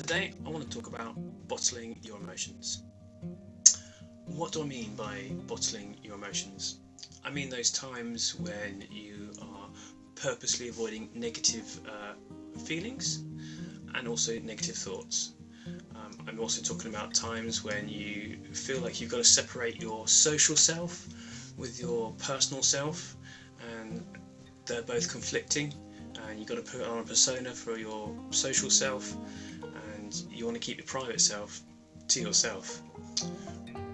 Today I want to talk about bottling your emotions. What do I mean by bottling your emotions? I mean those times when you are purposely avoiding negative feelings and also negative thoughts. I'm also talking about times when you feel like you've got to separate your social self with your personal self, and they're both conflicting, and you've got to put on a persona for your social self, and you want to keep your private self to yourself.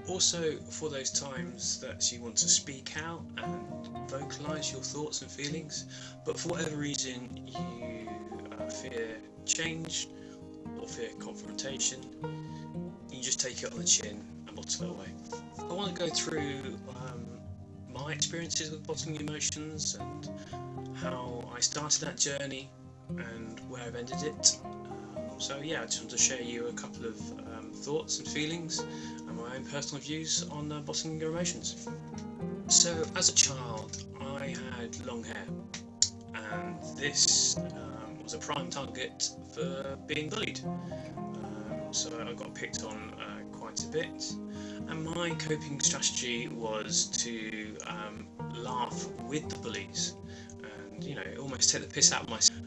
Also, for those times that you want to speak out and vocalize your thoughts and feelings, but for whatever reason you fear change or fear confrontation, you just take it on the chin and bottle it away. I want to go through my experiences with bottling emotions and how I started that journey and where I've ended it. I just want to share you a couple of thoughts and feelings and my own personal views on bottling your emotions. So, as a child, I had long hair, and this was a prime target for being bullied. So I got picked on quite a bit, and my coping strategy was to laugh with the bullies, and almost take the piss out of myself.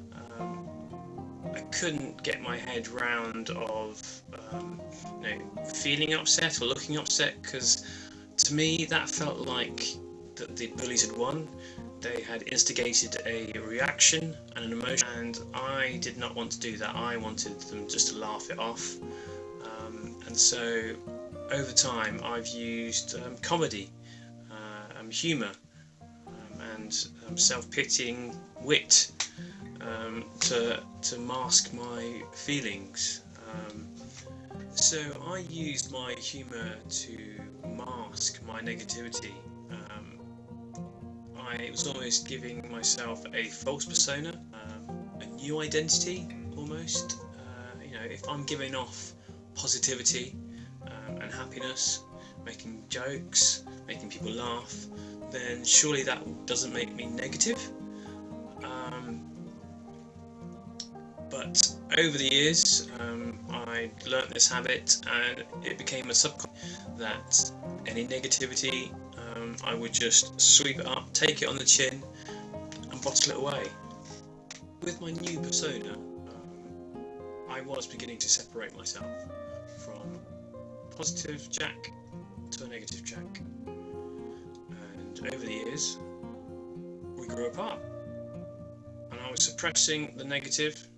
I couldn't get my head round of feeling upset or looking upset, because to me that felt like that the bullies had won. They had instigated a reaction and an emotion, and I did not want to do that. I wanted them just to laugh it off. And so over time I've used comedy, humour, and self-pitying wit to mask my feelings. So I used my humour to mask my negativity. I was almost giving myself a false persona, a new identity almost. If I'm giving off positivity and happiness, making jokes, making people laugh, then surely that doesn't make me negative. But over the years, I learnt this habit, and it became a subconscious that any negativity, I would just sweep it up, take it on the chin, and bottle it away. With my new persona, I was beginning to separate myself from positive Jack to a negative Jack, and over the years, we grew apart, and I was suppressing the negative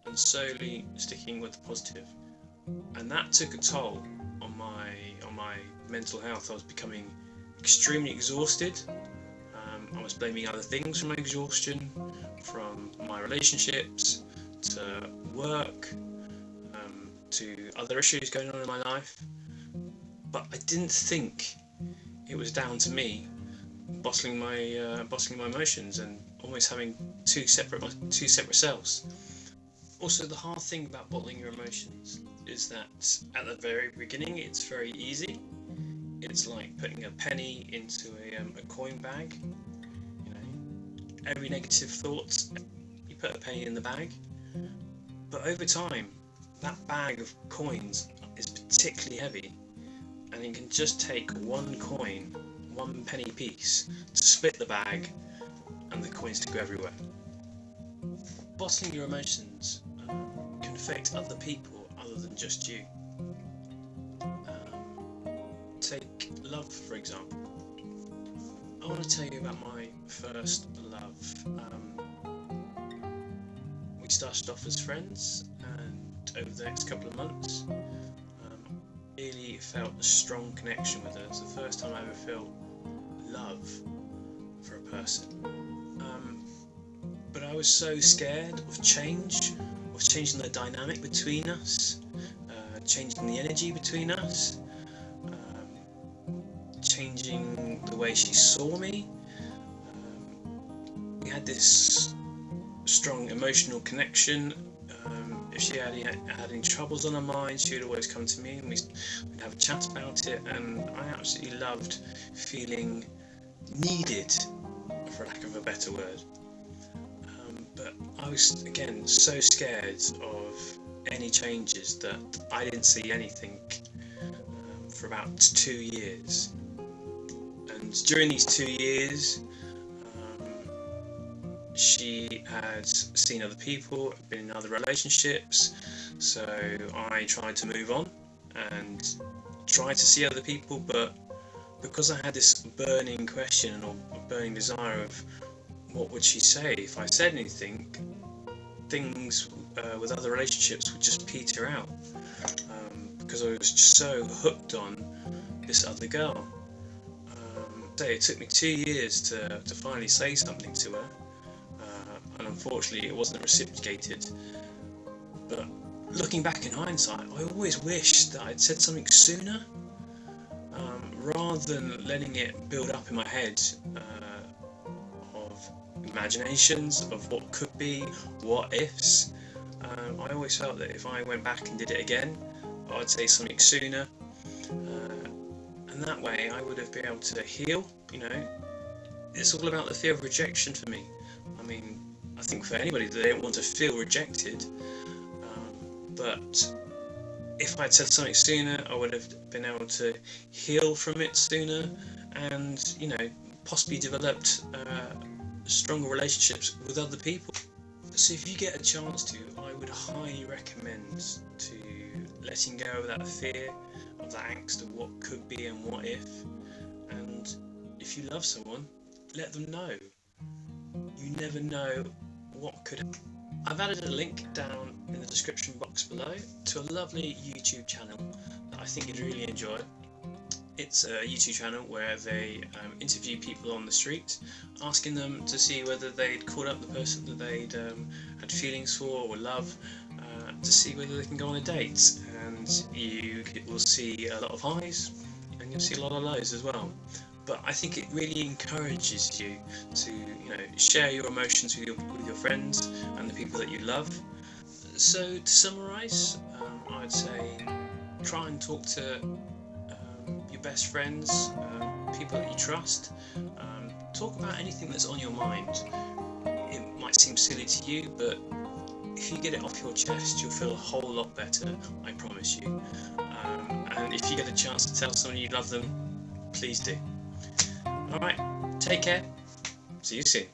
and solely sticking with the positive, and that took a toll on my mental health. I was becoming extremely exhausted. I was blaming other things for my exhaustion, from my relationships to work, to other issues going on in my life. But I didn't think it was down to me bottling my emotions and almost having two separate selves. Also, the hard thing about bottling your emotions is that at the very beginning it's very easy. It's like putting a penny into a coin bag. Every negative thought, you put a penny in the bag, but over time that bag of coins is particularly heavy, and you can just take one coin, one penny piece, to split the bag and the coins to go everywhere. Bottling your emotions can affect other people other than just you. Take love, for example. I want to tell you about my first love. We started off as friends, and over the next couple of months, really felt a strong connection with her. It's the first time I ever felt love for a person. But I was so scared of change, of changing the dynamic between us, changing the energy between us, changing the way she saw me. We had this strong emotional connection. If she had any troubles on her mind, she would always come to me, and we'd have a chat about it, and I absolutely loved feeling needed, for lack of a better word. But I was, again, so scared of any changes, that I didn't see anything for about 2 years. And during these 2 years, she had seen other people, been in other relationships, so I tried to move on and try to see other people, but because I had this burning question or burning desire of what would she say if I said anything, things with other relationships would just peter out, because I was just so hooked on this other girl. It took me 2 years to finally say something to her, and unfortunately it wasn't reciprocated. But looking back in hindsight, I always wish that I'd said something sooner, rather than letting it build up in my head of imaginations of what could be, what ifs. I always felt that if I went back and did it again, I'd say something sooner, and that way I would have been able to heal. It's all about the fear of rejection for me. I mean, I think for anybody, they don't want to feel rejected, but if I'd said something sooner, I would have been able to heal from it sooner, and possibly developed stronger relationships with other people. So if you get a chance to, I would highly recommend to letting go of that fear, of that angst of what could be and what if. And if you love someone, let them know. You never know what could happen. I've added a link down in the description box below to a lovely YouTube channel that I think you'd really enjoy. It's a YouTube channel where they interview people on the street, asking them to see whether they'd called up the person that they'd had feelings for or love, to see whether they can go on a date. And you will see a lot of highs and you'll see a lot of lows as well. But I think it really encourages you to share your emotions with your friends and the people that you love. So to summarise, I'd say try and talk to your best friends, people that you trust. Talk about anything that's on your mind. It might seem silly to you, but if you get it off your chest, you'll feel a whole lot better, I promise you. And if you get a chance to tell someone you love them, please do. Alright, take care. See you soon.